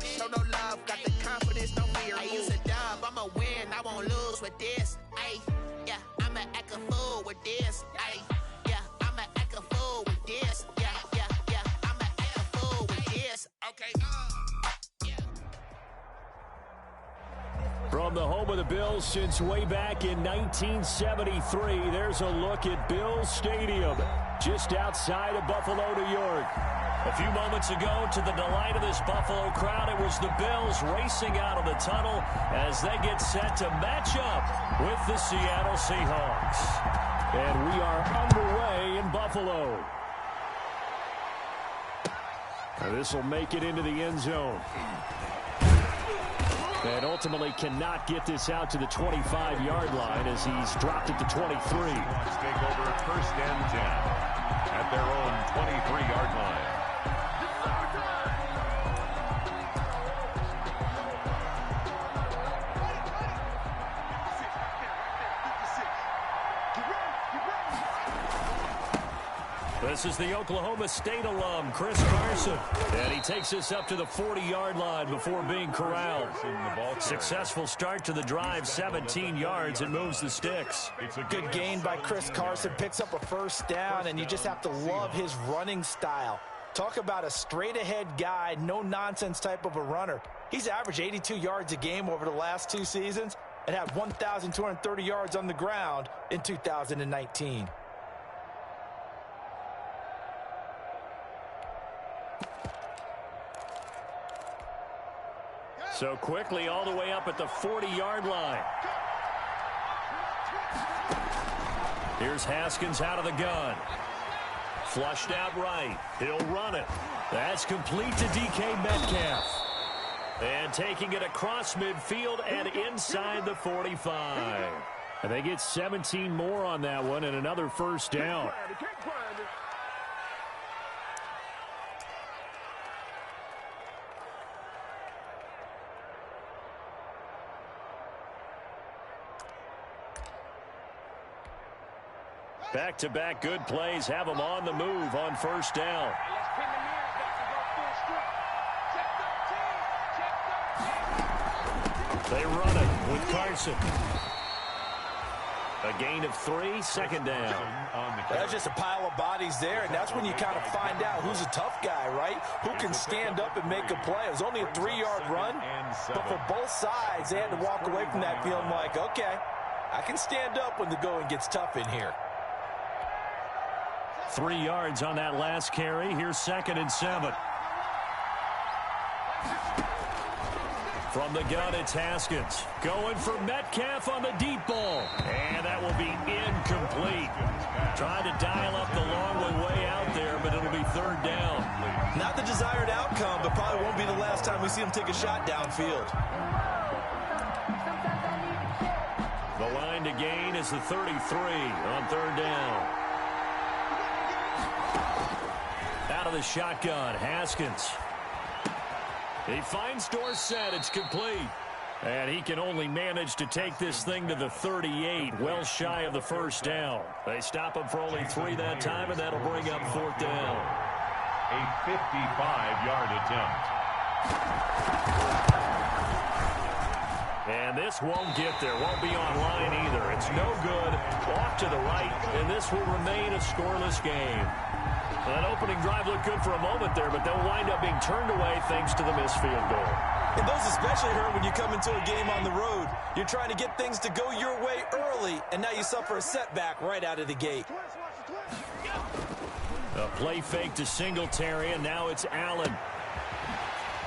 Show no love, got the confidence, no fear. I use a dub, I'ma win, I won't lose with this. Ay, yeah, I'ma act a fool with this. Ay, yeah, I'ma act a fool with this. Yeah, I'ma act a fool with this. Okay, From the home of the Bills since way back in 1973, there's a look at Bills Stadium, just outside of Buffalo, New York. A few moments ago, to the delight of this Buffalo crowd, it was the Bills racing out of the tunnel as they get set to match up with the Seattle Seahawks. And we are underway in Buffalo. This will make it into the end zone. And ultimately cannot get this out to the 25-yard line as he's dropped it to 23. Take over first and 10 at their own 23-yard line. This is the Oklahoma State alum, Chris Carson. And he takes us up to the 40-yard line before being corralled. Successful start to the drive, 17 yards, and moves the sticks. Good gain by Chris Carson, picks up a first down, and you just have to love his running style. Talk about a straight-ahead guy, no-nonsense type of a runner. He's averaged 82 yards a game over the last 2 seasons and had 1,230 yards on the ground in 2019. So quickly all the way up at the 40-yard line. Here's Haskins out of the gun. Flushed out right. He'll run it. That's complete to DK Metcalf. And taking it across midfield and inside the 45. And they get 17 more on that one and another first down. Back-to-back good plays have them on the move on first down. They run it with Carson. A gain of 3, second down. That's just a pile of bodies there, and that's when you kind of find out who's a tough guy, right? Who can stand up and make a play. It was only a 3-yard run, but for both sides, they had to walk away from that feeling like, okay, I can stand up when the going gets tough in here. 3 yards on that last carry. Here's 2nd and 7. From the gun, it's Haskins. Going for Metcalf on the deep ball. And that will be incomplete. Trying to dial up the long way out there, but it'll be 3rd down. Not the desired outcome, but probably won't be the last time we see him take a shot downfield. The line to gain is the 33 on 3rd down. Out of the shotgun, Haskins. He finds Dorsett. It's complete. And he can only manage to take this thing to the 38, well shy of the first down. They stop him for only 3 that time, and that'll bring up 4th down. A 55-yard attempt. And this won't get there. Won't be online either. It's no good. Off to the right, and this will remain a scoreless game. That opening drive looked good for a moment there, but they'll wind up being turned away thanks to the missed field goal. And those especially hurt when you come into a game on the road. You're trying to get things to go your way early, and now you suffer a setback right out of the gate. A play fake to Singletary, and now it's Allen.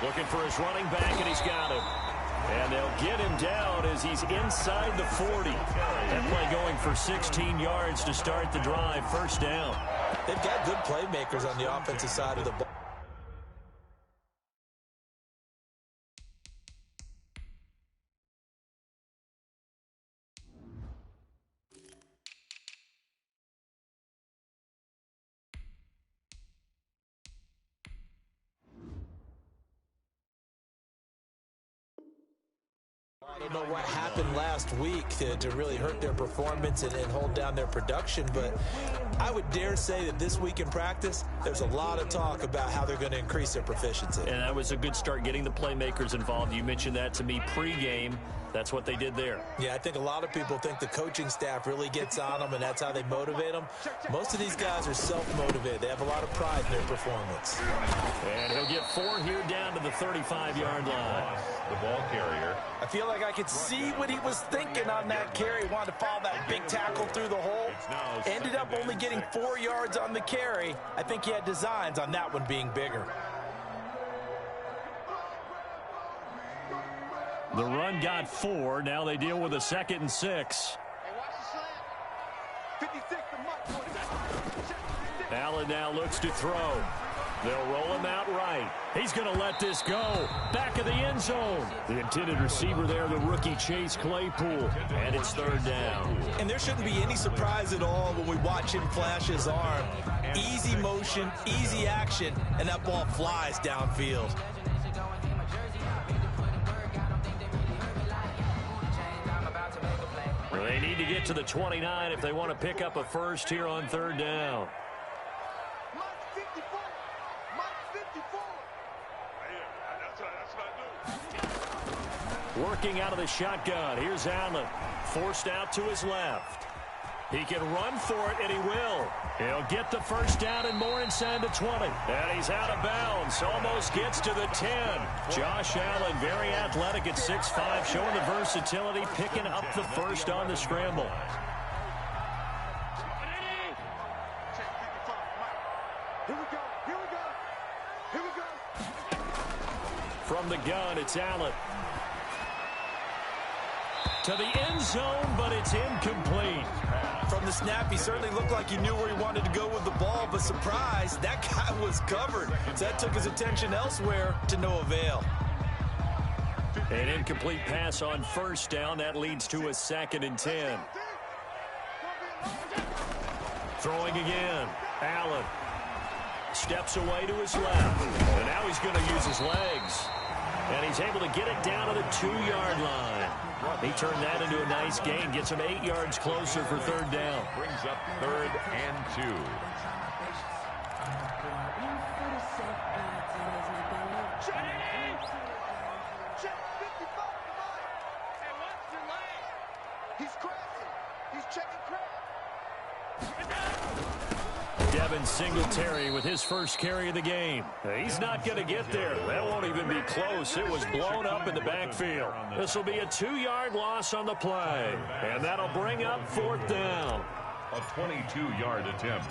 Looking for his running back, and he's got him. And they'll get him down as he's inside the 40. That play going for 16 yards to start the drive. First down. They've got good playmakers on the offensive side of the ball. I don't know what happened last week to really hurt their performance and hold down their production, but I would dare say that this week in practice, there's a lot of talk about how they're going to increase their proficiency. And that was a good start, getting the playmakers involved. You mentioned that to me pregame. That's what they did there. Yeah, I think a lot of people think the coaching staff really gets on them, and that's how they motivate them. Most of these guys are self-motivated. They have a lot of pride in their performance. And he'll get 4 here down to the 35-yard line. The ball carrier. I feel like I could see what he was thinking on that carry. He wanted to follow that big tackle through the hole. Ended up only getting 4 yards on the carry. I think he had designs on that one being bigger. The run got 4. Now they deal with a 2nd and 6. Allen now looks to throw. They'll roll him out right. He's going to let this go. Back of the end zone. The intended receiver there, the rookie Chase Claypool. And it's 3rd down. And there shouldn't be any surprise at all when we watch him flash his arm. Easy motion, easy action, and that ball flies downfield. They need to get to the 29 if they want to pick up a first here on 3rd down. Working out of the shotgun. Here's Allen. Forced out to his left. He can run for it, and he will. He'll get the first down and more inside the 20. And he's out of bounds. Almost gets to the 10. Josh Allen, very athletic at 6'5", showing the versatility, picking up the first on the scramble. From the gun, it's Allen. To the end zone, but it's incomplete. From the snap, he certainly looked like he knew where he wanted to go with the ball, but surprise, that guy was covered. So that took his attention elsewhere to no avail. An incomplete pass on 1st down. That leads to a 2nd and 10. Throwing again. Allen steps away to his left. And now he's going to use his legs. And he's able to get it down to the 2-yard line. He turned that into a nice gain. Gets him 8 yards closer for 3rd down. Brings up 3rd and 2. Devin Singletary with his first carry of the game. He's not going to get there. That won't even be close. It was blown up in the backfield. This will be a 2-yard loss on the play. And that'll bring up 4th down. A 22-yard attempt.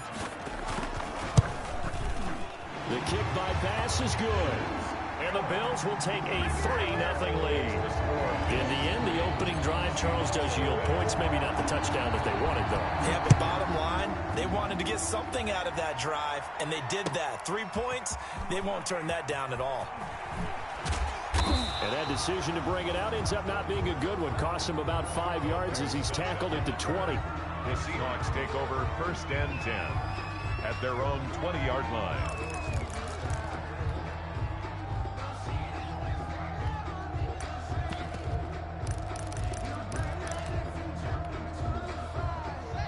The kick by pass is good. And the Bills will take a 3-0 lead. In the end, the opening drive, Charles, does yield points. Maybe not the touchdown that they wanted, though. Yeah, but bottom line, they wanted to get something out of that drive, and they did that. 3 points, they won't turn that down at all. And that decision to bring it out ends up not being a good one. Costs him about 5 yards as he's tackled at the 20. The Seahawks take over 1st and 10 at their own 20-yard line.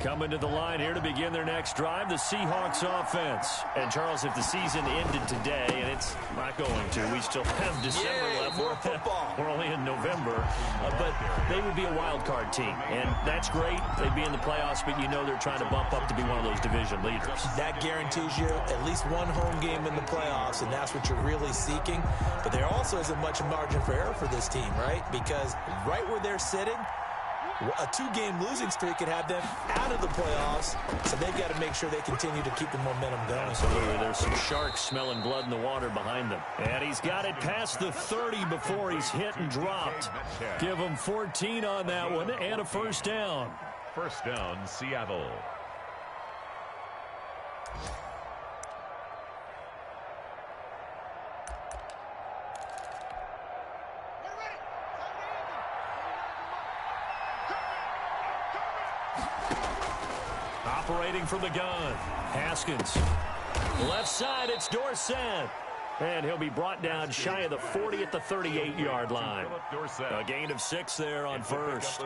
Coming to the line here to begin their next drive, the Seahawks offense. And, Charles, if the season ended today, and it's not going to, we still have December left. More football. We're only in November. But they would be a wild card team. And that's great. They'd be in the playoffs, but you know they're trying to bump up to be one of those division leaders. That guarantees you at least one home game in the playoffs, and that's what you're really seeking. But there also isn't much margin for error for this team, right? Because right where they're sitting, a 2-game losing streak could have them out of the playoffs, so they've got to make sure they continue to keep the momentum going. Absolutely. There's some sharks smelling blood in the water behind them. And he's got it past the 30 before he's hit and dropped. Give him 14 on that one and a 1st down. 1st down, Seattle. Operating from the gun, Haskins. Left side, it's Dorsett. And he'll be brought down shy of the 40 at the 38-yard line. A gain of 6 there on first.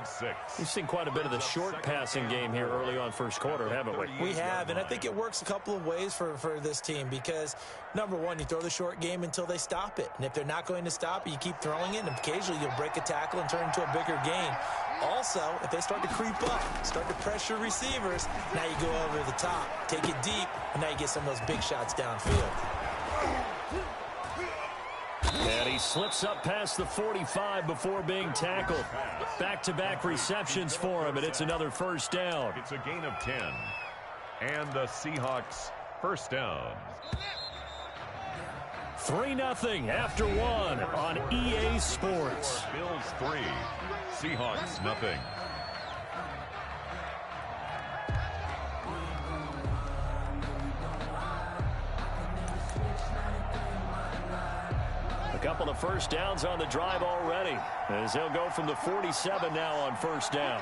We've seen quite a bit of the short passing game here early on first quarter, haven't we? We have, and I think it works a couple of ways for this team because, number one, you throw the short game until they stop it. And if they're not going to stop it, you keep throwing it, and occasionally you'll break a tackle and turn into a bigger gain. Also, if they start to creep up, start to pressure receivers, now you go over the top, take it deep, and now you get some of those big shots downfield. And he slips up past the 45 before being tackled. Back-to-back receptions for him, and it's another first down. It's a gain of 10. And the Seahawks first down. 3-0 after 1 on EA Sports. Bills 3, Seahawks nothing. A couple of first downs on the drive already, as he'll go from the 47 now on first down.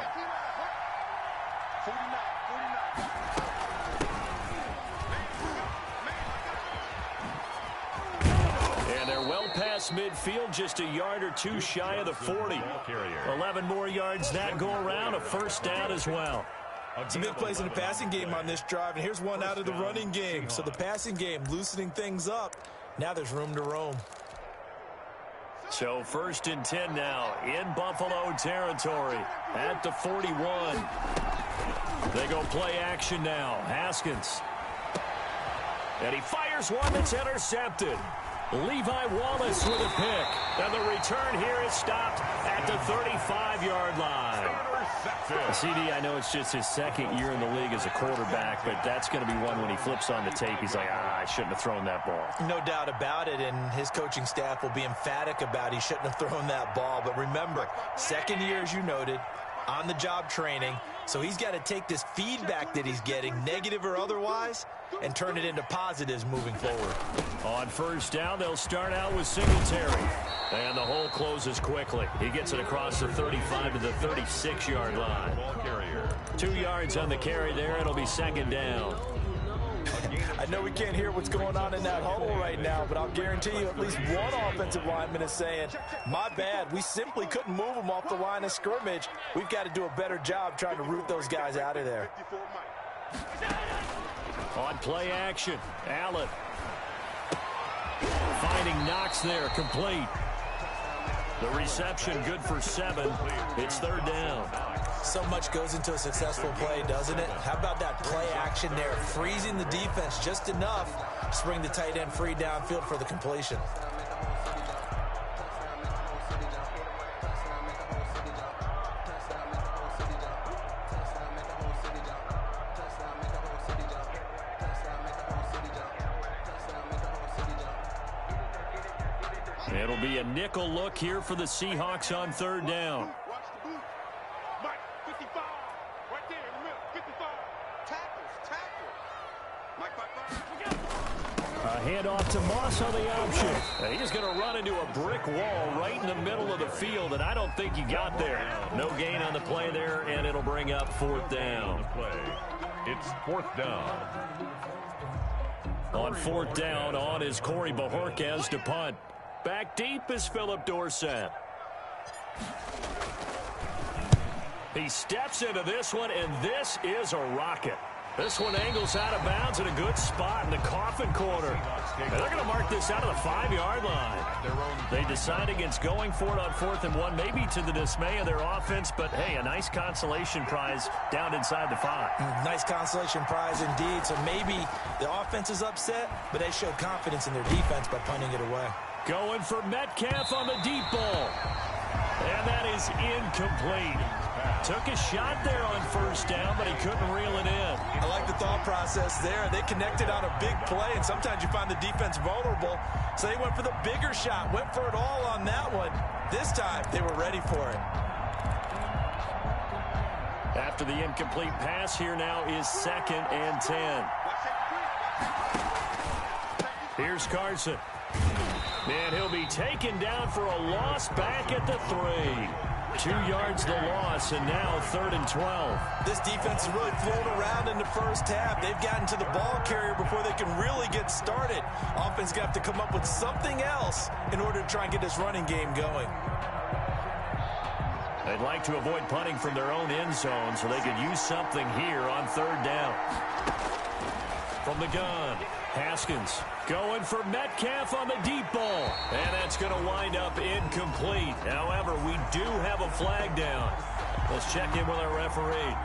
And they're well past midfield, just a yard or two shy of the 40. 11 more yards that go around, a first down as well. Some big plays in the passing game on this drive, and here's one out of the running game. So the passing game loosening things up. Now there's room to roam. So 1st and 10 now in Buffalo territory at the 41. They go play action now. Haskins. And he fires one that's intercepted. Levi Wallace with a pick. And the return here is stopped at the 35-yard line. CD, I know it's just his second year in the league as a quarterback, but that's going to be one when he flips on the tape. He's like, I shouldn't have thrown that ball. No doubt about it, and his coaching staff will be emphatic about he shouldn't have thrown that ball. But remember, second year, as you noted, on-the-job training, so he's got to take this feedback that he's getting, negative or otherwise, and turn it into positives moving forward. On first down, they'll start out with Singletary. And the hole closes quickly. He gets it across the 35 to the 36-yard line. 2 yards on the carry there. It'll be second down. I know we can't hear what's going on in that huddle right now, but I'll guarantee you at least one offensive lineman is saying, my bad, we simply couldn't move them off the line of scrimmage. We've got to do a better job trying to root those guys out of there. On play action, Allen. Finding Knox there, complete. The reception good for 7. It's third down. So much goes into a successful play, doesn't it? How about that play action there? Freezing the defense just enough to bring the tight end free downfield for the completion. It'll be a nickel look here for the Seahawks on third down. A handoff to Moss on the option. He's going to run into a brick wall right in the middle of the field, and I don't think he got there. No gain on the play there, and it'll bring up fourth down. It's fourth down. On fourth down, on is Corey Bojorquez to punt. Back deep is Philip Dorsett. He steps into this one, and this is a rocket. This one angles out of bounds in a good spot in the coffin corner. And they're going to mark this out of the 5-yard line. They decide against going for it on 4th and 1, maybe to the dismay of their offense, but hey, a nice consolation prize down inside the 5. Nice consolation prize indeed. So maybe the offense is upset, but they showed confidence in their defense by punting it away. Going for Metcalf on the deep ball. And that is incomplete. Took a shot there on first down, but he couldn't reel it in. I like the thought process there. They connected on a big play, and sometimes you find the defense vulnerable. So they went for the bigger shot, went for it all on that one. This time, they were ready for it. After the incomplete pass, here now is 2nd and 10. Here's Carson. And he'll be taken down for a loss back at the 3. 2 yards the loss, and now 3rd and 12. This defense is really flown around in the first half. They've gotten to the ball carrier before they can really get started. Offense got to come up with something else in order to try and get this running game going. They'd like to avoid punting from their own end zone, so they could use something here on 3rd down. From the gun, Haskins going for Metcalf on the deep ball. And that's going to wind up incomplete. However, we do have a flag down. Let's check in with our referee.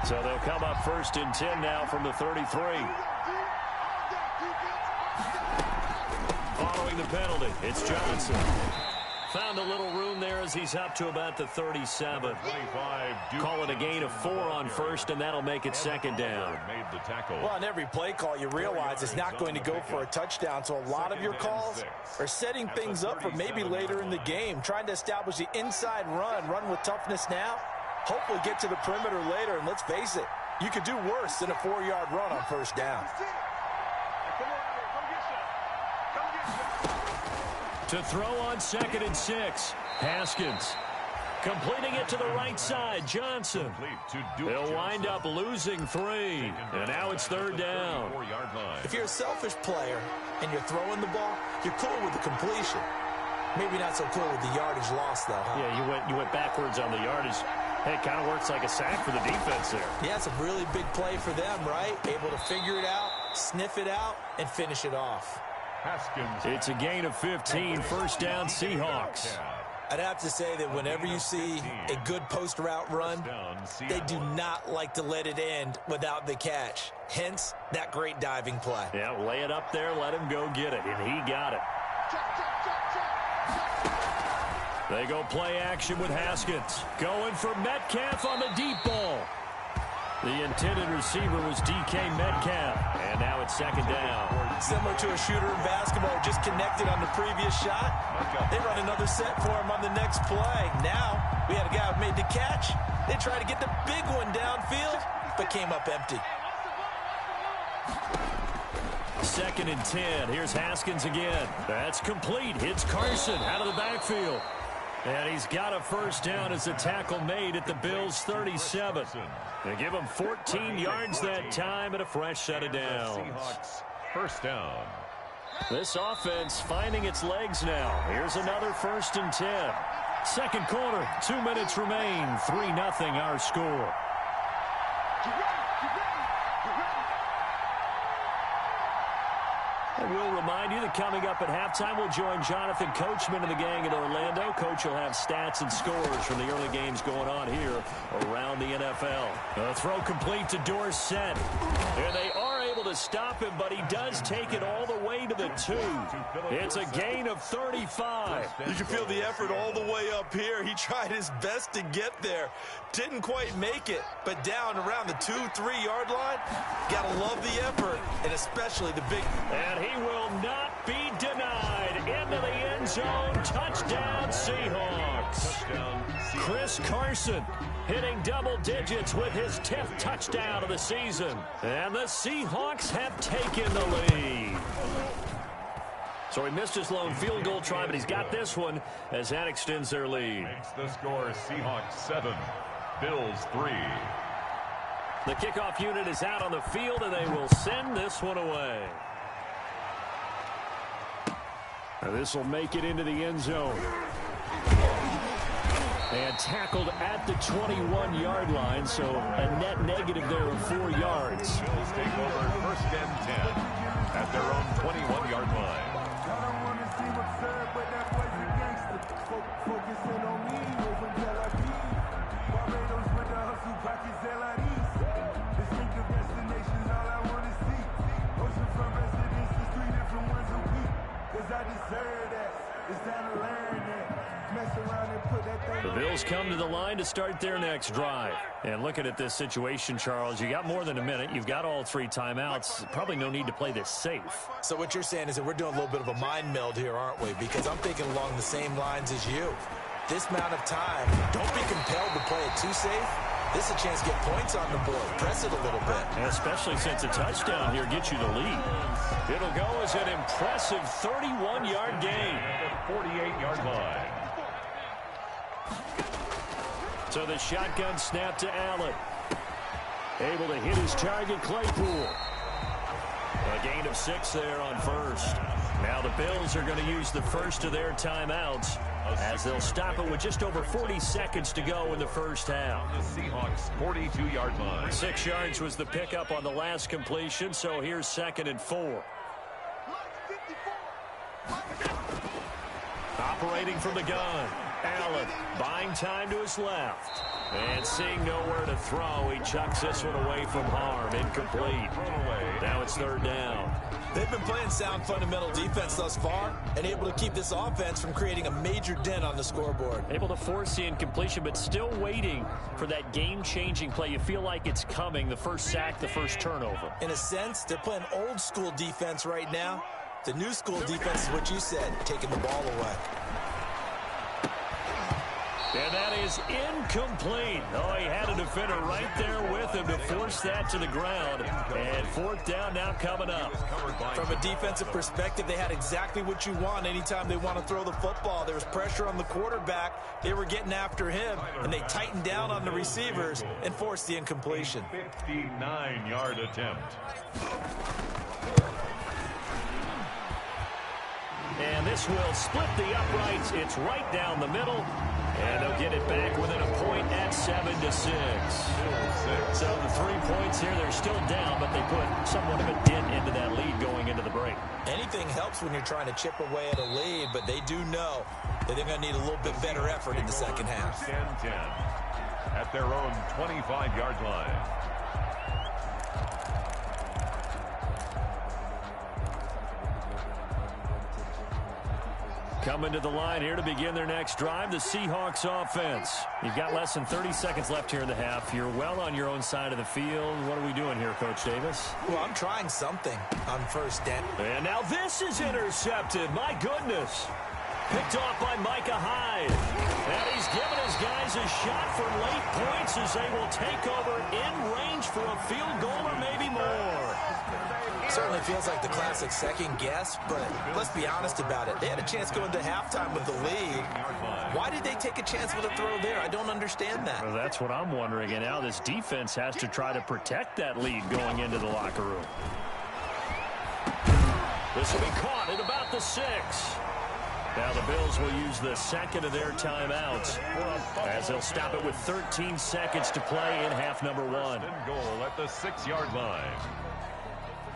So they'll come up 1st and 10 now from the 33. Following the penalty, it's Johnson. Found a little room there as he's up to about the 37. Call it a gain of 4 on 1st, and that'll make it 2nd down. Well, on every play call, you realize it's not going to go for a touchdown, so a lot of your calls are setting things up for maybe later in the game, trying to establish the inside run with toughness now, hopefully get to the perimeter later, and let's face it, you could do worse than a 4-yard run on 1st down. To throw on 2nd and 6, Haskins. Completing it to the right side, Johnson. They'll wind up losing 3, and now it's 3rd down. If you're a selfish player and you're throwing the ball, you're cool with the completion. Maybe not so cool with the yardage loss, though, huh? Yeah, you went backwards on the yardage. Hey, it kind of works like a sack for the defense there. Yeah, it's a really big play for them, right? Able to figure it out, sniff it out, and finish it off. It's a gain of 15, 1st down Seahawks. I'd have to say that whenever you see a good post route run, they do not like to let it end without the catch. Hence, that great diving play. Yeah, lay it up there, let him go get it, and he got it. They go play action with Haskins. Going for Metcalf on the deep ball. The intended receiver was DK Metcalf, and now it's 2nd down. Similar to a shooter in basketball, just connected on the previous shot. They run another set for him on the next play. Now, we had a guy who made the catch. They tried to get the big one downfield, but came up empty. 2nd and 10. Here's Haskins again. That's complete. Hits Carson out of the backfield. And he's got a 1st down as a tackle made at the Bills' 37. They give him 14 yards that time and a fresh set of downs. Seahawks 1st down. This offense finding its legs now. Here's another 1st and 10. 2nd quarter, 2 minutes remain. 3-0 our score. And we'll remind you that coming up at halftime, we'll join Jonathan Coachman and the gang in Orlando. Coach will have stats and scores from the early games going on here around the NFL. A throw complete to Dorsett. And they are able to stop him, but he does take it all the way to the 2. It's a gain of 35. You can feel the effort all the way up here. He tried his best to get there. Didn't quite make it, but down around the 2-3 yard line, gotta love the effort, and especially the big. And he will not be denied. Into the end zone. Touchdown, Seahawks. Chris Carson hitting double digits with his 10th touchdown of the season. And the Seahawks have taken the lead. So he missed his lone field goal try, but he's got this one as that extends their lead. Makes the score Seahawks 7, Bills 3. The kickoff unit is out on the field, and they will send this one away. This will make it into the end zone. And tackled at the 21-yard line, so a net negative there of 4 yards. Bills take over 1st and 10 at their own 21-yard line. The Bills come to the line to start their next drive. And looking at this situation, Charles, you got more than a minute. You've got all 3 timeouts. Probably no need to play this safe. So what you're saying is that we're doing a little bit of a mind meld here, aren't we? Because I'm thinking along the same lines as you. This amount of time, don't be compelled to play it too safe. This is a chance to get points on the board. Press it a little bit. And especially since a touchdown here gets you the lead. It'll go as an impressive 31-yard gain. 48-yard line. So the shotgun snap to Allen. Able to hit his target, Claypool. A gain of 6 there on first. Now the Bills are going to use the first of their timeouts as they'll stop it with just over 40 seconds to go in the first half. The Seahawks 42-yard line. 6 yards was the pickup on the last completion, so here's 2nd and 4. Operating from the gun. Allen buying time to his left. And seeing nowhere to throw, he chucks this one away from harm. Incomplete. Now it's 3rd down. They've been playing sound fundamental defense thus far and able to keep this offense from creating a major dent on the scoreboard. Able to force the incompletion, but still waiting for that game-changing play. You feel like it's coming, the first sack, the first turnover. In a sense, they're playing old school defense right now. The new school defense is what you said, taking the ball away. And that is incomplete. Oh, he had a defender right there with him to force that to the ground. And 4th down now coming up. From a defensive perspective, they had exactly what you want anytime they want to throw the football. There was pressure on the quarterback. They were getting after him, and they tightened down on the receivers and forced the incompletion. 59-yard attempt. And this will split the uprights. It's right down the middle. And they'll get it back within a point at 7-6. So the 3 points here, they're still down, but they put somewhat of a dent into that lead going into the break. Anything helps when you're trying to chip away at a lead, but they do know that they're going to need a little bit better effort in the second half. 10-10 at their own 25-yard line. Coming to the line here to begin their next drive, the Seahawks offense. You've got less than 30 seconds left here in the half. You're well on your own side of the field. What are we doing here, Coach Davis? Well, I'm trying something on 1st down. And now this is intercepted. My goodness. Picked off by Micah Hyde. And he's given his guys a shot for late points as they will take over in range for a field goal or maybe more. Certainly feels like the classic second guess, but let's be honest about it. They had a chance going to halftime with the lead. Why did they take a chance with a throw there? I don't understand that. Well, that's what I'm wondering. And now this defense has to try to protect that lead going into the locker room. This will be caught at about the 6. Now the Bills will use the 2nd of their timeouts as they'll stop it with 13 seconds to play in half number 1. Goal at the 6-yard line.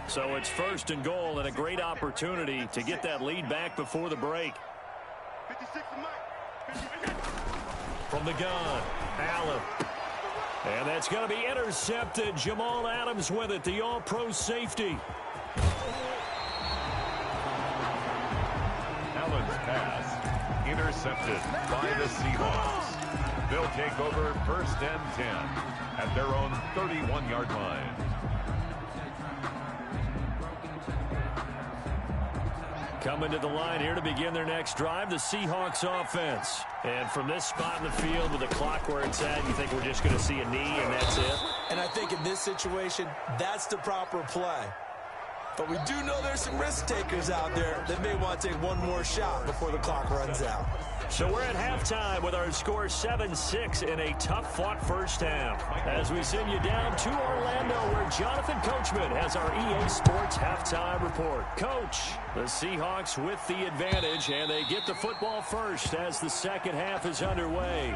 So it's 1st and goal and a great opportunity to get that lead back before the break. From the gun, Allen. And that's going to be intercepted. Jamal Adams with it, the all-pro safety. Allen's pass intercepted by the Seahawks. They'll take over 1st and 10 at their own 31-yard line. Coming to the line here to begin their next drive, the Seahawks offense. And from this spot in the field with the clock where it's at, you think we're just going to see a knee and that's it? And I think in this situation, that's the proper play. But we do know there's some risk takers out there that may want to take one more shot before the clock runs out. So we're at halftime with our score 7-6 in a tough-fought first half. As we send you down to Orlando, where Jonathan Coachman has our EA Sports halftime report. Coach, the Seahawks with the advantage, and they get the football first as the second half is underway.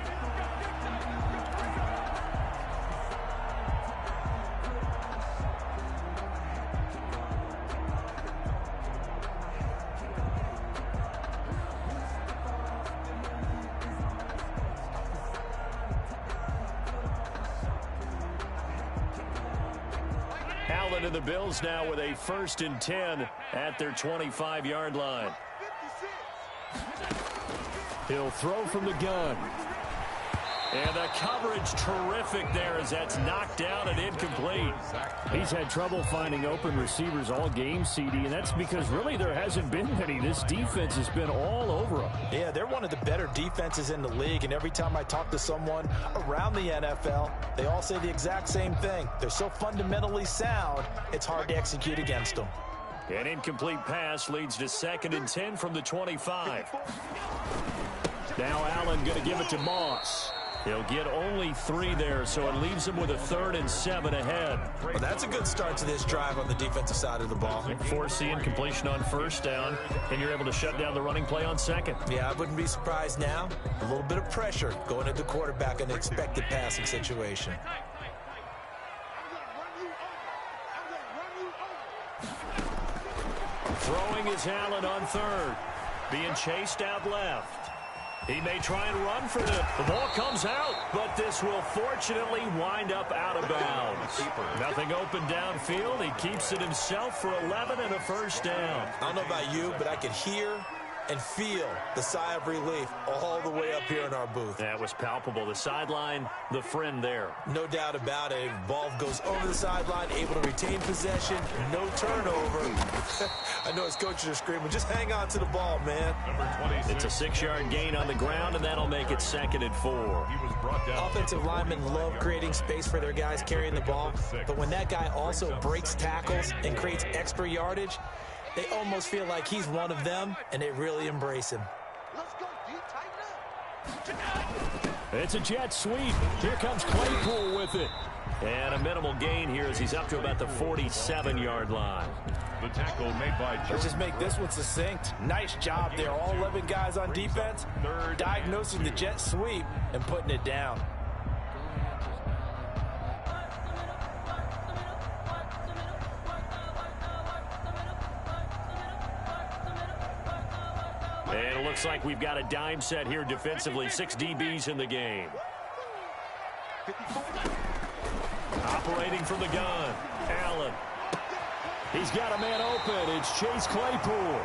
Allen and the Bills now with a 1st and 10 at their 25-yard line. He'll throw from the gun. And the coverage terrific there as that's knocked down and incomplete. He's had trouble finding open receivers all game, CD, and that's because really there hasn't been many. This defense has been all over them. Yeah, they're one of the better defenses in the league, and every time I talk to someone around the NFL, they all say the exact same thing. They're so fundamentally sound, it's hard to execute against them. An incomplete pass leads to 2nd and 10 from the 25. Now Allen going to give it to Moss. He'll get only 3 there, so it leaves him with a 3rd and 7 ahead. Well, that's a good start to this drive on the defensive side of the ball. Force the incompletion on 1st down, and you're able to shut down the running play on 2nd. Yeah, I wouldn't be surprised now. A little bit of pressure going at the quarterback in an expected passing situation. Throwing is Allen on 3rd. Being chased out left. He may try and run for it. The ball comes out, but this will fortunately wind up out of bounds. Nothing open downfield. He keeps it himself for 11 and a 1st down. I don't know about you, but I could hear and feel the sigh of relief all the way up here in our booth. That was palpable. The sideline, the friend there. No doubt about it. Ball goes over the sideline, able to retain possession, no turnover. I know his coaches are screaming, just hang on to the ball, man. It's a 6-yard gain on the ground, and that'll make it 2nd and 4. Offensive linemen love creating space for their guys carrying the ball, but when that guy also breaks tackles and creates extra yardage, they almost feel like he's one of them, and they really embrace him. It's a jet sweep. Here comes Claypool with it. And a minimal gain here as he's up to about the 47-yard line. The tackle made by Jones. Let's just make this one succinct. Nice job there. All 11 guys on defense, diagnosing the jet sweep and putting it down. And it looks like we've got a dime set here defensively. 6 DBs in the game. Operating from the gun, Allen. He's got a man open. It's Chase Claypool.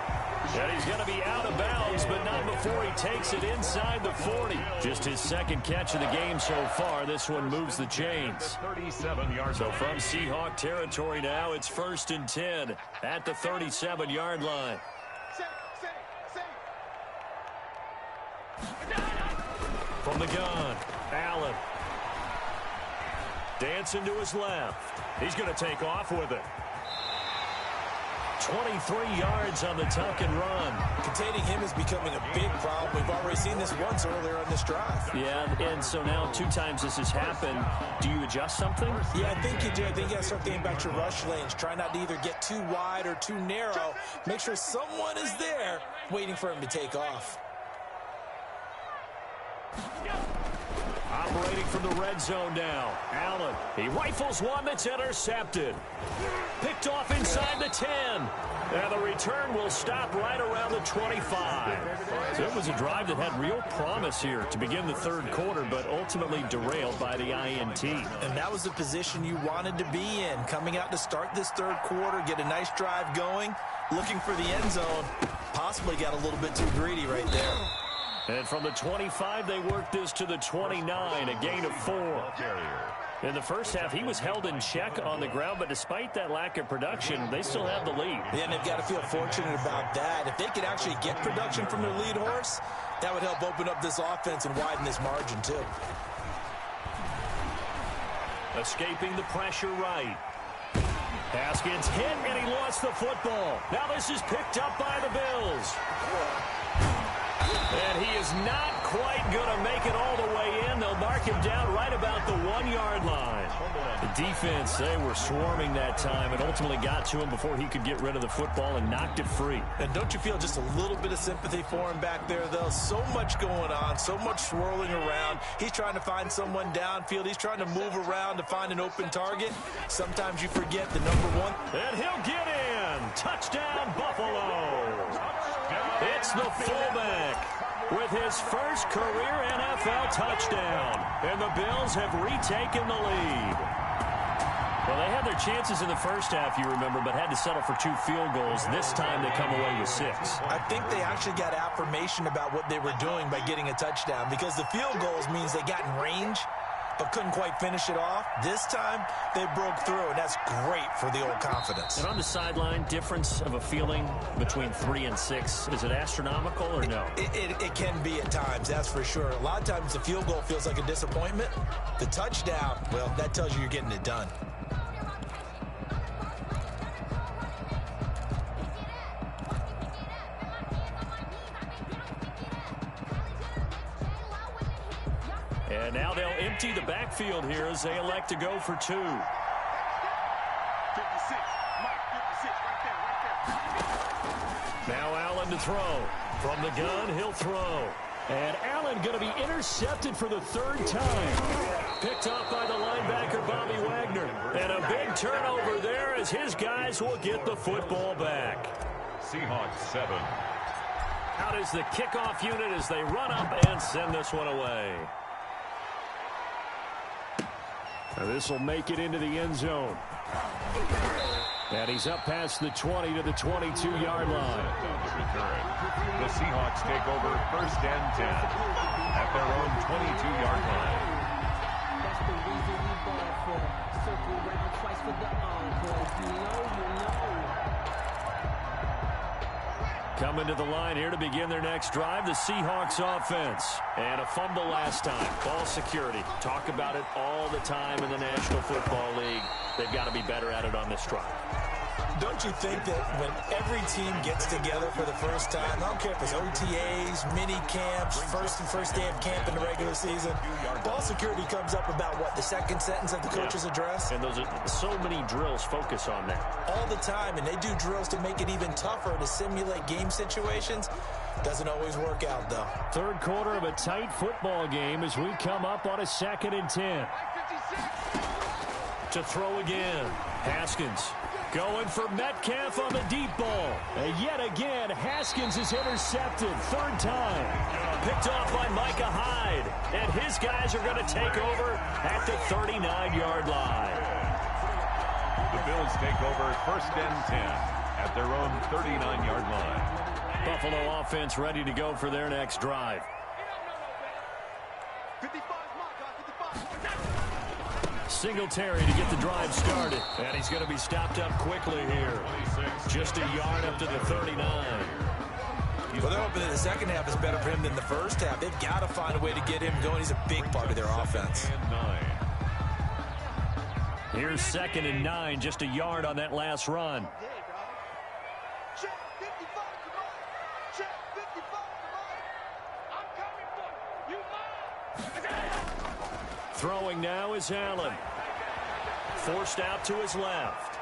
And he's going to be out of bounds, but not before he takes it inside the 40. Just his 2nd catch of the game so far. This one moves the chains. 37 yards. So from Seahawk territory now, it's 1st and 10 at the 37-yard line. From the gun, Allen. Dancing to his left. He's going to take off with it. 23 yards on the tuck and run. Containing him is becoming a big problem. We've already seen this once earlier on this drive. Yeah, and so now 2 times this has happened. Do you adjust something? Yeah, I think you do. I think you got to start thinking about your rush lanes. Try not to either get too wide or too narrow. Make sure someone is there waiting for him to take off. Operating from the red zone now. Allen, he rifles one that's intercepted. Picked off inside the 10. And the return will stop right around the 25. So it was a drive that had real promise here to begin the 3rd quarter, but ultimately derailed by the INT. And that was the position you wanted to be in. Coming out to start this 3rd quarter, get a nice drive going, looking for the end zone. Possibly got a little bit too greedy right there. And from the 25, they worked this to the 29, a gain of 4. In the first half, he was held in check on the ground, but despite that lack of production, they still have the lead. Yeah, and they've got to feel fortunate about that. If they could actually get production from their lead horse, that would help open up this offense and widen this margin, too. Escaping the pressure right. Haskins hit, and he lost the football. Now this is picked up by the Bills. And he is not quite going to make it all the way in. They'll mark him down right about the 1-yard line. The defense, they were swarming that time and ultimately got to him before he could get rid of the football and knocked it free. And don't you feel just a little bit of sympathy for him back there, though? So much going on, so much swirling around. He's trying to find someone downfield. He's trying to move around to find an open target. Sometimes you forget the number 1. And he'll get in. Touchdown, Buffalo. It's the fullback with his first career NFL touchdown. And the Bills have retaken the lead. Well, they had their chances in the first half, you remember, but had to settle for 2 field goals. This time they come away with 6. I think they actually got affirmation about what they were doing by getting a touchdown, because the field goals means they got in range but couldn't quite finish it off. This time, they broke through, and that's great for the old confidence. And on the sideline, difference of a feeling between 3 and 6, is it astronomical or no? It can be at times, that's for sure. A lot of times the field goal feels like a disappointment. The touchdown, well, that tells you you're getting it done. And now they'll empty the backfield here as they elect to go for 2. 56, Mike, 56, right there. Now Allen to throw. From the gun, he'll throw. And Allen going to be intercepted for the 3rd time. Picked off by the linebacker, Bobby Wagner. And a big turnover there as his guys will get the football back. Seahawks 7. Out is the kickoff unit as they run up and send this one away. Now this will make it into the end zone. And he's up past the 20 to the 22-yard line. The Seahawks take over 1st and 10 at their own 22-yard line. That's the reason we ball for. Circle round twice for the encore. You know. Coming to the line here to begin their next drive, the Seahawks offense. And a fumble last time. Ball security. Talk about it all the time in the National Football League. They've got to be better at it on this drive. Don't you think that when every team gets together for the first time, I don't care if it's OTAs, mini camps, first day of camp in the regular season, ball security comes up about, what, the second sentence of the coach's address? And those are so many drills focus on that. All the time, and they do drills to make it even tougher to simulate game situations. Doesn't always work out, though. 3rd quarter of a tight football game as we come up on a 2nd and 10. To throw again. Haskins going for Metcalf on the deep ball. And yet again, Haskins is intercepted. 3rd time. Picked off by Micah Hyde. And his guys are going to take over at the 39-yard line. The Bills take over 1st and 10 at their own 39-yard line. Buffalo offense ready to go for their next drive. 55 is my guy, 55. Singletary to get the drive started. And he's going to be stopped up quickly here. Just a yard up to the 39. Well, they're hoping that the second half is better for him than the first half. They've got to find a way to get him going. He's a big part of their offense. Here's 2nd and 9, just a yard on that last run. Check 55, come on. Check 55, come on. I'm coming for you. You mine. Throwing now is Allen. Forced out to his left.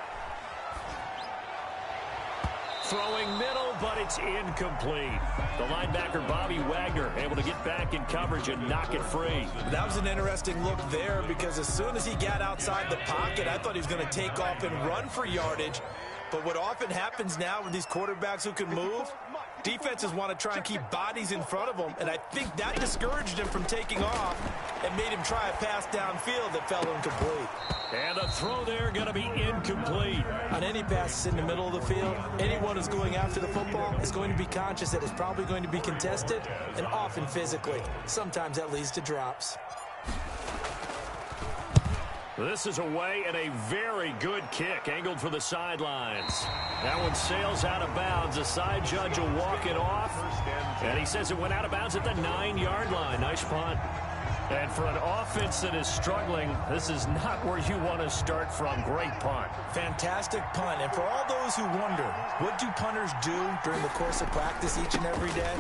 Throwing middle, but it's incomplete. The linebacker, Bobby Wagner, able to get back in coverage and knock it free. That was an interesting look there, because as soon as he got outside the pocket, I thought he was going to take off and run for yardage. But what often happens now with these quarterbacks who can move, defenses want to try and keep bodies in front of them, and I think that discouraged him from taking off and made him try a pass downfield that fell incomplete. And a throw there going to be incomplete. On any passes in the middle of the field, anyone who's going after the football is going to be conscious that it's probably going to be contested, and often physically. Sometimes that leads to drops. This is away and a very good kick angled for the sidelines. That one sails out of bounds. The side judge will walk it off. And he says it went out of bounds at the 9-yard line. Nice punt. And for an offense that is struggling, this is not where you want to start from. Great punt. Fantastic punt. And for all those who wonder, what do punters do during the course of practice each and every day?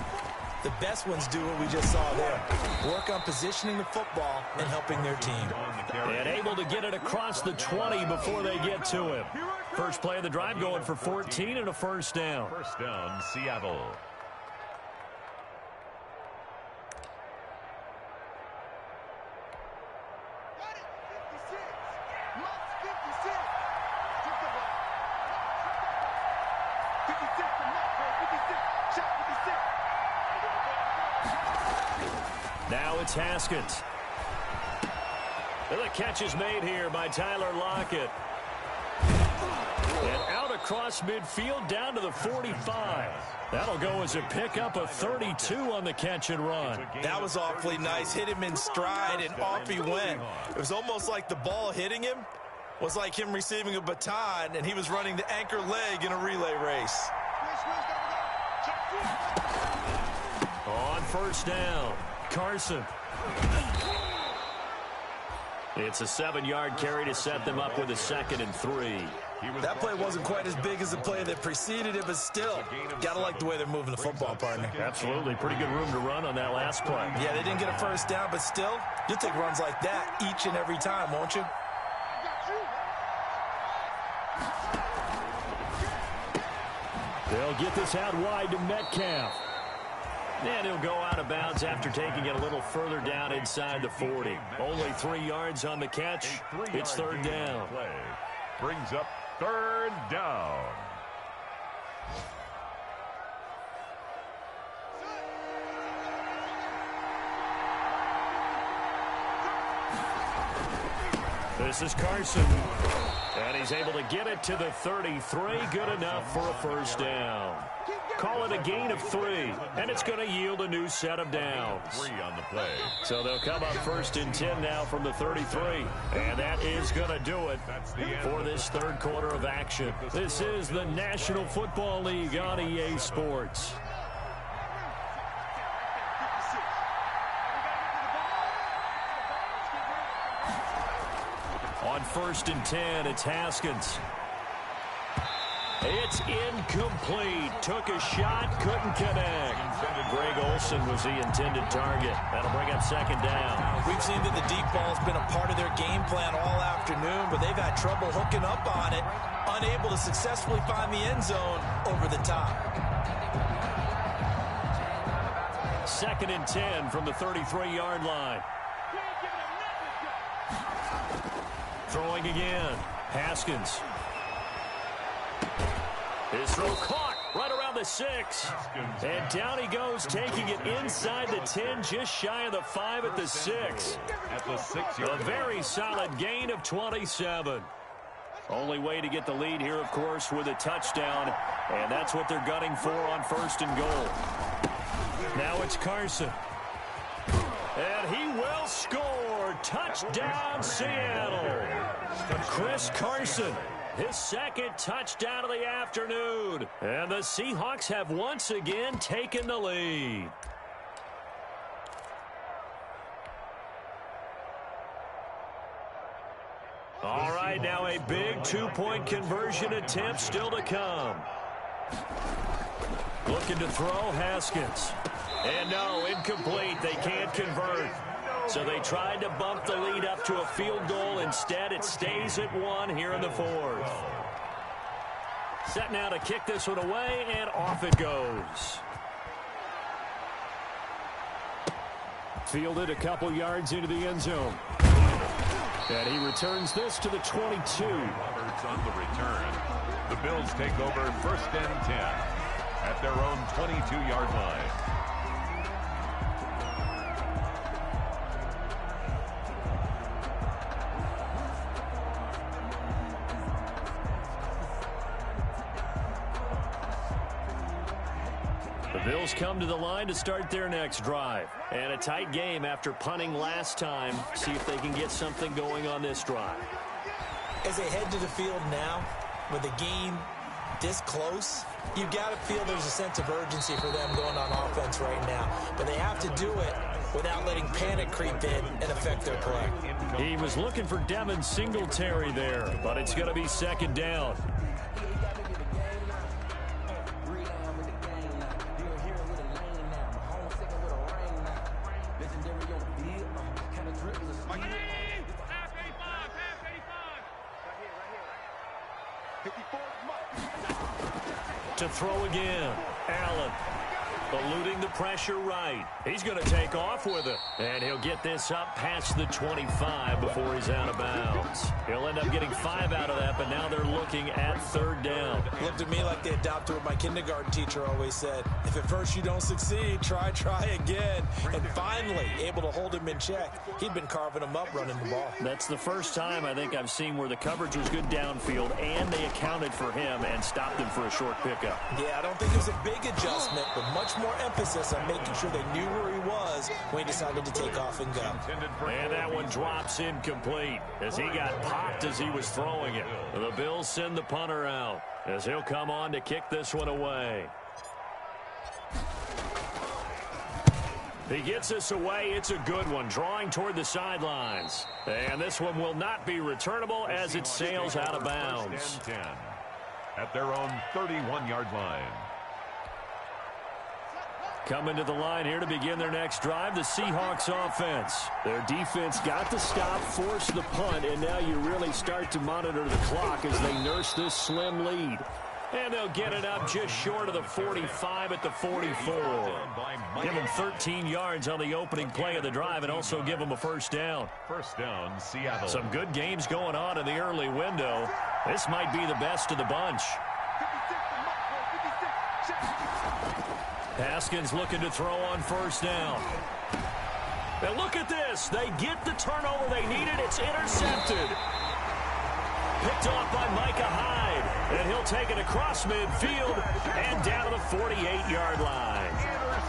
The best ones do what we just saw there. Work on positioning the football and helping their team. And able to get it across the 20 before they get to him. First play of the drive going for 14 and a first down. First down, Seattle. Got it. 56. Must 56. Took the ball. 56 to Mike, 56. Shot 56. Now it's Haskins. And the catch is made here by Tyler Lockett. And out across midfield down to the 45. That'll go as a pickup of 32 on the catch and run. That was awfully nice. Hit him in stride, and off he went. It was almost like the ball hitting him was like him receiving a baton, and he was running the anchor leg in a relay race. On first down, Carson. It's a 7-yard carry to set them up with a 2nd and 3. That play wasn't quite as big as the play that preceded it, but still, gotta like the way they're moving the football, partner. Absolutely. Pretty good room to run on that last play. Yeah, they didn't get a first down, but still, you'll take runs like that each and every time, won't you? They'll get this out wide to Metcalf. And he'll go out of bounds after taking it a little further down inside the 40. Only 3 yards on the catch. It's 3rd down. Play brings up 3rd down. This is Carson. And he's able to get it to the 33. Good enough for a first down. Call it a gain of 3, and it's going to yield a new set of downs. 3 on the play. So they'll come up 1st and 10 now from the 33. And that is going to do it for this 3rd quarter of action. This is the National Football League on EA Sports. On 1st and 10, it's Haskins. It's incomplete. Took a shot, couldn't connect. Greg Olsen was the intended target. That'll bring up 2nd down. We've seen that the deep ball's been a part of their game plan all afternoon, but they've had trouble hooking up on it, unable to successfully find the end zone over the top. 2nd and 10 from the 33-yard line. Throwing again. Haskins. His throw caught right around the 6. And down he goes, taking it inside the 10, just shy of the 5 at the 6. At the 6-yard A very solid gain of 27. Only way to get the lead here, of course, with a touchdown. And that's what they're gunning for on 1st and goal. Now it's Carson. And he will score. Touchdown, Seattle. Chris Carson. His 2nd touchdown of the afternoon. And the Seahawks have once again taken the lead. All right, now a big 2-point conversion attempt still to come. Looking to throw, Haskins. And no, incomplete. They can't convert. So they tried to bump the lead up to a field goal. Instead, it stays at 1 here in the 4th. Set now to kick this one away, and off it goes. Fielded a couple yards into the end zone. And he returns this to the 22. Roberts on the return. The Bills take over 1st and 10 at their own 22-yard line. The Bills come to the line to start their next drive. And a tight game after punting last time. See if they can get something going on this drive. As they head to the field now, with the game this close, you've got to feel there's a sense of urgency for them going on offense right now. But they have to do it without letting panic creep in and affect their play. He was looking for Devin Singletary there, but it's going to be 2nd down. To throw again, Allen. eluding the pressure right. He's going to take off with it. And he'll get this up past the 25 before he's out of bounds. He'll end up getting 5 out of that, but now they're looking at 3rd down. Looked at me like they adopted what my kindergarten teacher always said. If at first you don't succeed, try again. And finally, able to hold him in check. He'd been carving him up running the ball. That's the first time I think I've seen where the coverage was good downfield, and they accounted for him and stopped him for a short pickup. Yeah, I don't think it was a big adjustment, but much more emphasis on making sure they knew where he was when he decided to take off and go. And that one drops incomplete as he got popped as he was throwing it. The Bills send the punter out as he'll come on to kick this one away. He gets this away. It's a good one, drawing toward the sidelines. And this one will not be returnable as it sails out of bounds. 10 at their own 31-yard line. Coming to the line here to begin their next drive, the Seahawks offense. Their defense got the stop, forced the punt, and now you really start to monitor the clock as they nurse this slim lead. And they'll get it up just short of the 45 at the 44. Give them 13 yards on the opening play of the drive and also give them a first down. First down, Seattle. Some good games going on in the early window. This might be the best of the bunch. Haskins looking to throw on first down. And look at this. They get the turnover they needed. It's intercepted. Picked off by Micah Hyde. And he'll take it across midfield and down to the 48-yard line.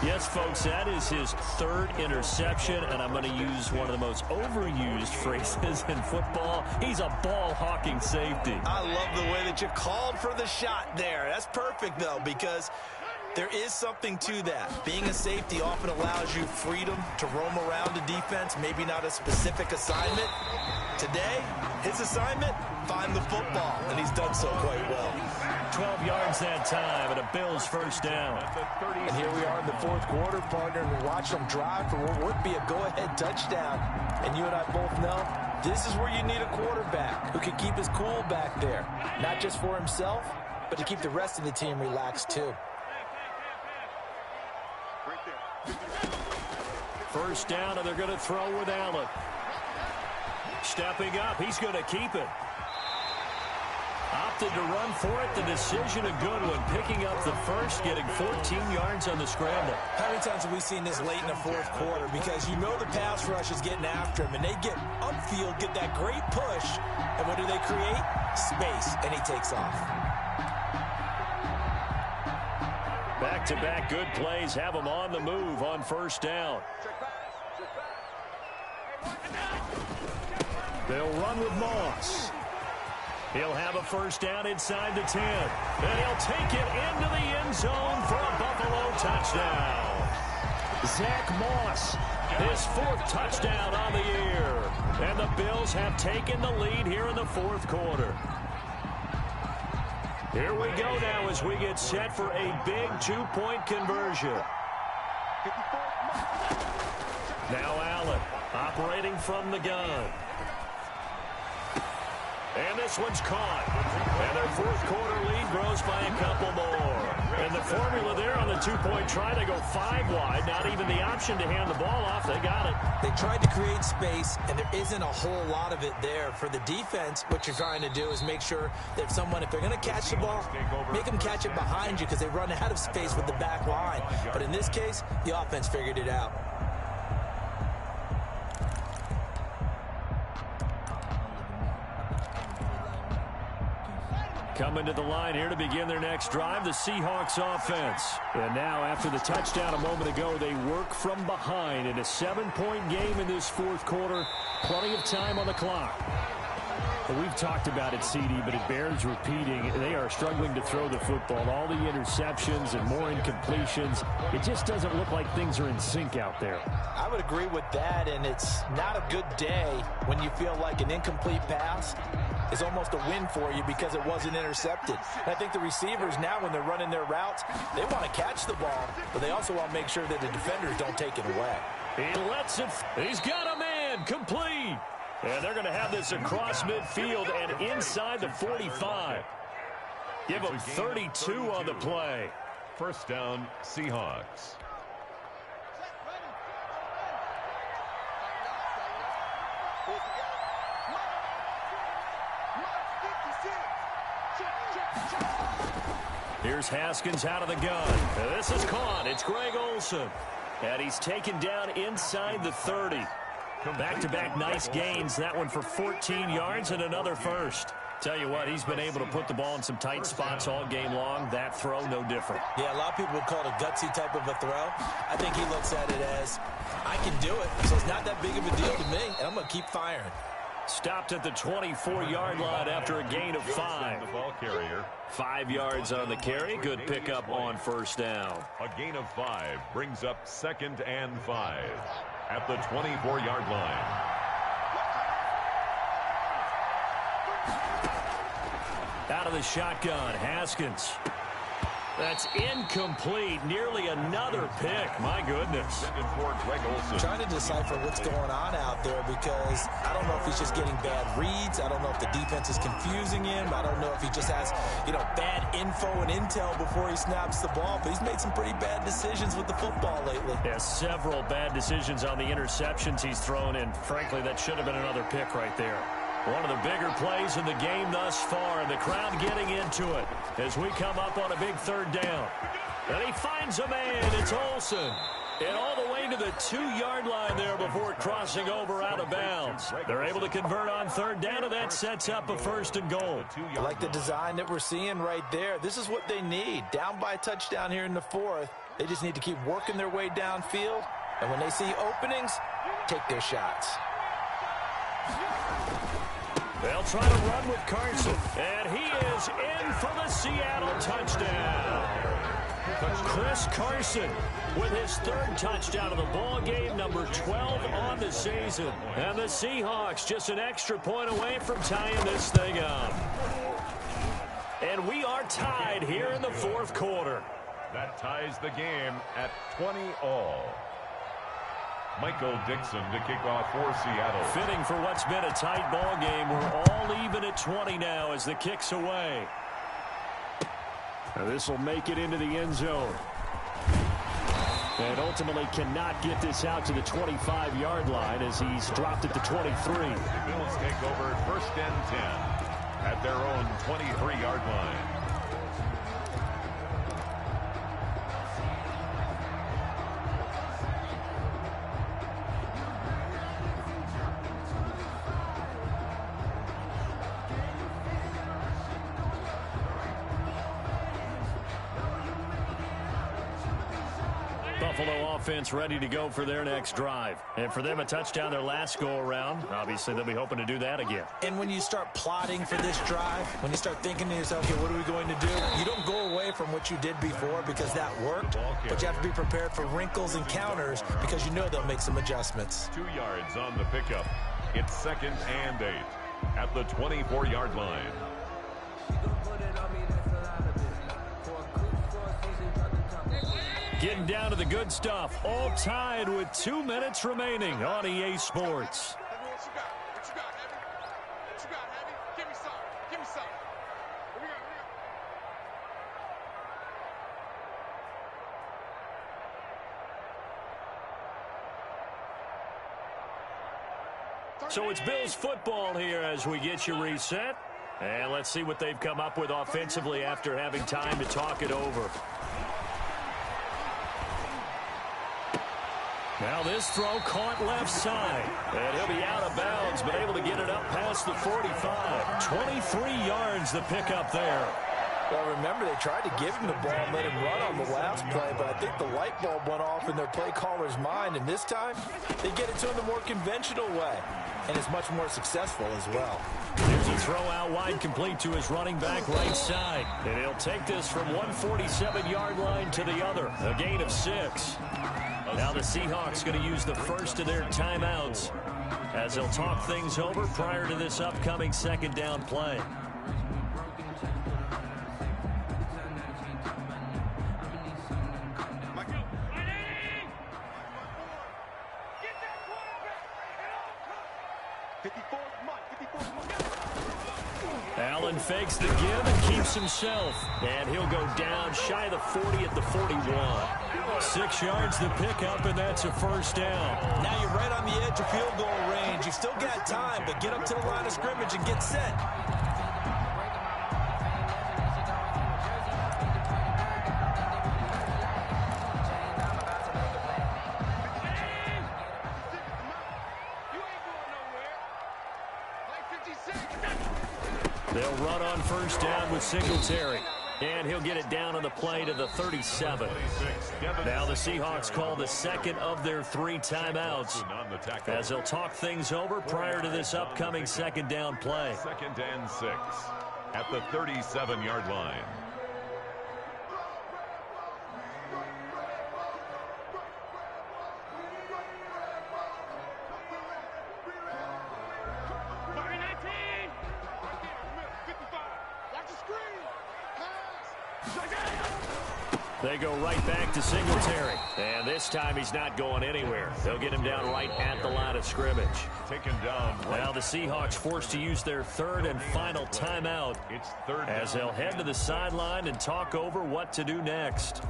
Yes, folks, that is his 3rd interception, and I'm going to use one of the most overused phrases in football. He's a ball-hawking safety. I love the way that you called for the shot there. That's perfect, though, because there is something to that. Being a safety often allows you freedom to roam around the defense, maybe not a specific assignment. Today, his assignment, find the football, and he's done so quite well. 12 yards that time, and a Bills first down. And here we are in the 4th quarter, partner, and we're watching them drive for what would be a go-ahead touchdown. And you and I both know this is where you need a quarterback who can keep his cool back there, not just for himself, but to keep the rest of the team relaxed, too. First down, and they're going to throw with Allen. Stepping up, he's going to keep it. Opted to run for it. The decision, a good one. Picking up the first, getting 14 yards on the scramble. How many times have we seen this late in the 4th quarter? Because you know the pass rush is getting after him, and they get upfield, get that great push, and what do they create? Space, and he takes off. Back-to-back good plays have them on the move on first down. They'll run with Moss. He'll have a first down inside the 10. And he'll take it into the end zone for a Buffalo touchdown. Zach Moss, his 4th touchdown on the year. And the Bills have taken the lead here in the 4th quarter. Here we go now as we get set for a big 2-point conversion. Now Allen operating from the gun. And this one's caught. And their 4th quarter lead grows by a couple more. And the formula there on the 2-point try, they go 5 wide. Not even the option to hand the ball off. They got it. They tried to create space, and there isn't a whole lot of it there. For the defense, what you're trying to do is make sure that if they're going to catch the ball, make them catch it behind you because they run out of space with the back line. But in this case, the offense figured it out. Coming to the line here to begin their next drive, the Seahawks offense. And now, after the touchdown a moment ago, they work from behind in a 7-point game in this 4th quarter. Plenty of time on the clock. Well, we've talked about it, CD, but it bears repeating. They are struggling to throw the football. All the interceptions and more incompletions. It just doesn't look like things are in sync out there. I would agree with that, and it's not a good day when you feel like an incomplete pass is almost a win for you because it wasn't intercepted. And I think the receivers now, when they're running their routes, they want to catch the ball, but they also want to make sure that the defenders don't take it away. He lets it. He's got a man complete. And they're going to have this across midfield and inside the 45. Give them 32 on the play. First down, Seahawks. Here's Haskins out of the gun. This is caught. It's Greg Olsen. And he's taken down inside the 30. Back-to-back nice gains. That one for 14 yards and another first. Tell you what, he's been able to put the ball in some tight spots all game long. That throw, no different. Yeah, a lot of people would call it a gutsy type of a throw. I think he looks at it as, I can do it, so it's not that big of a deal to me, and I'm going to keep firing. Stopped at the 24-yard line after a gain of 5. The ball carrier. 5 yards on the carry. Good pickup on first down. A gain of 5 brings up 2nd and 5 at the 24-yard line. Out of the shotgun, Haskins. That's incomplete. Nearly another pick. My goodness. Trying to decipher what's going on out there because I don't know if he's just getting bad reads. I don't know if the defense is confusing him. I don't know if he just has, bad info and intel before he snaps the ball. But he's made some pretty bad decisions with the football lately. Yeah, several bad decisions on the interceptions he's thrown in. Frankly, that should have been another pick right there. One of the bigger plays in the game thus far, and the crowd getting into it as we come up on a big 3rd down. And he finds a man. It's Olsen. And all the way to the 2-yard line there before crossing over out of bounds. They're able to convert on 3rd down, and that sets up a 1st and goal. I like the design that we're seeing right there. This is what they need. Down by a touchdown here in the 4th. They just need to keep working their way downfield. And when they see openings, take their shots. They'll try to run with Carson, and he is in for the Seattle touchdown. Chris Carson with his 3rd touchdown of the ball game, number 12 on the season. And the Seahawks just an extra point away from tying this thing up. And we are tied here in the 4th quarter. That ties the game at 20-all. Michael Dixon to kick off for Seattle. Fitting for what's been a tight ball game. We're all even at 20 now as the kick's away. Now this will make it into the end zone. And ultimately cannot get this out to the 25-yard line as he's dropped it to 23. The Bills take over 1st and 10 at their own 23-yard line. Buffalo offense ready to go for their next drive. And for them, a touchdown their last go-around. Obviously, they'll be hoping to do that again. And when you start plotting for this drive, when you start thinking to yourself, okay, what are we going to do? You don't go away from what you did before because that worked, but you have to be prepared for wrinkles and counters because you know they'll make some adjustments. 2 yards on the pickup. It's 2nd and 8 at the 24-yard line. Getting down to the good stuff. All tied with 2 minutes remaining on EA Sports. So it's Bills football here as we get you reset. And let's see what they've come up with offensively after having time to talk it over. Now this throw caught left side. And he'll be out of bounds, but able to get it up past the 45. 23 yards the pickup there. Well, remember, they tried to give him the ball and let him run on the last play, but I think the light bulb went off in their play caller's mind, and this time they get it to him the more conventional way, and it's much more successful as well. There's a throw out wide complete to his running back right side, and he'll take this from 147-yard line to the other, a gain of 6. Now the Seahawks going to use the first of their timeouts as they'll talk things over prior to this upcoming 2nd down play. Allen fakes the give and keeps himself. And he'll go down shy of the 40 at the 41. 6 yards the pickup, and that's a first down. Now you're right on the edge of field goal range. You've still got time, but get up to the line of scrimmage and get set. They'll run on first down with Singletary. And he'll get it down on the play to the 37. Now the Seahawks call the second of their 3 timeouts as they'll talk things over prior to this upcoming second down play. 2nd and 6 at the 37-yard line. They go right back to Singletary. And this time he's not going anywhere. They'll get him down right at the line of scrimmage. Taken down. Now the Seahawks forced to use their 3rd and final timeout It's 3rd as they'll head to the sideline and talk over what to do next.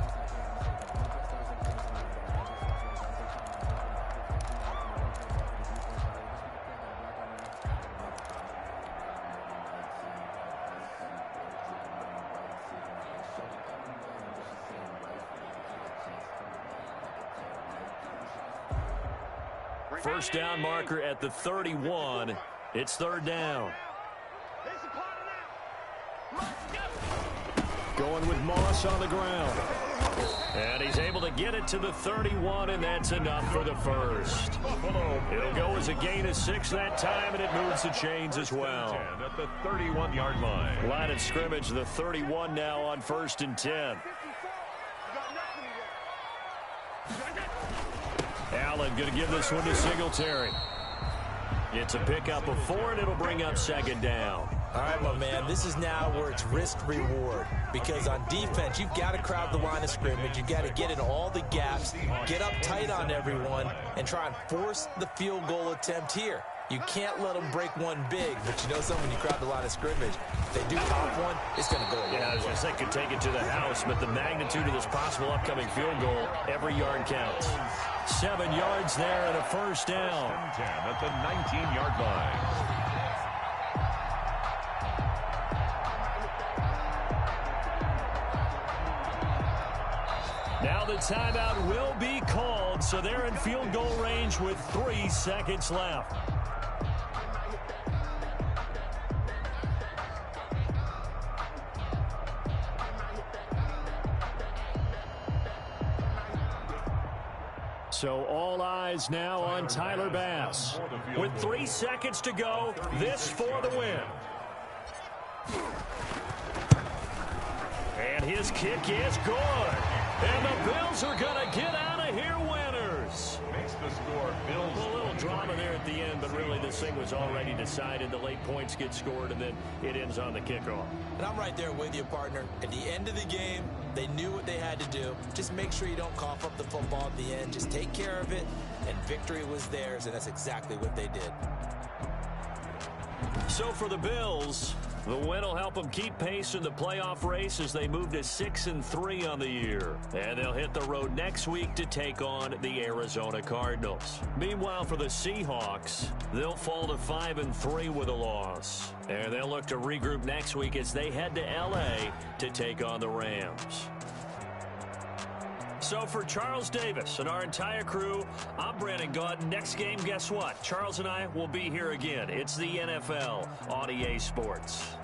First down marker at the 31. It's 3rd down. Going with Moss on the ground. And he's able to get it to the 31, and that's enough for the first. It'll go as a gain of 6 that time, and it moves the chains as well. At the 31-yard line. Line of scrimmage, the 31 now on 1st and 10. Allen going to give this one to Singletary. It's a pickup of 4, and it'll bring up 2nd down. All right, my man, this is now where it's risk-reward. Because on defense, you've got to crowd the line of scrimmage. You've got to get in all the gaps, get up tight on everyone, and try and force the field goal attempt here. You can't let them break one big, but you know something, when you crowd the line of scrimmage, if they do pop one, it's going to go away. Yeah, I was going to say could take it to the house, but the magnitude of this possible upcoming field goal, every yard counts. 7 yards there and a first down. 10 at the 19-yard line. Now the timeout will be called, so they're in field goal range with 3 seconds left. So all eyes now on Tyler Bass. With 3 seconds to go, this for the win. And his kick is good. And the Bills are going to get out of here winners. Makes the score Bills. A little drama there at the end, but really this thing was already decided. The late points get scored, and then it ends on the kickoff. And I'm right there with you, partner. At the end of the game, they knew what they had to do. Just make sure you don't cough up the football at the end. Just take care of it, and victory was theirs, and that's exactly what they did. So for the Bills, the win will help them keep pace in the playoff race as they move to 6-3 on the year. And they'll hit the road next week to take on the Arizona Cardinals. Meanwhile, for the Seahawks, they'll fall to 5-3 with a loss. And they'll look to regroup next week as they head to L.A. to take on the Rams. So for Charles Davis and our entire crew, I'm Brandon Gaudin. Next game, guess what? Charles and I will be here again. It's the NFL on EA Sports.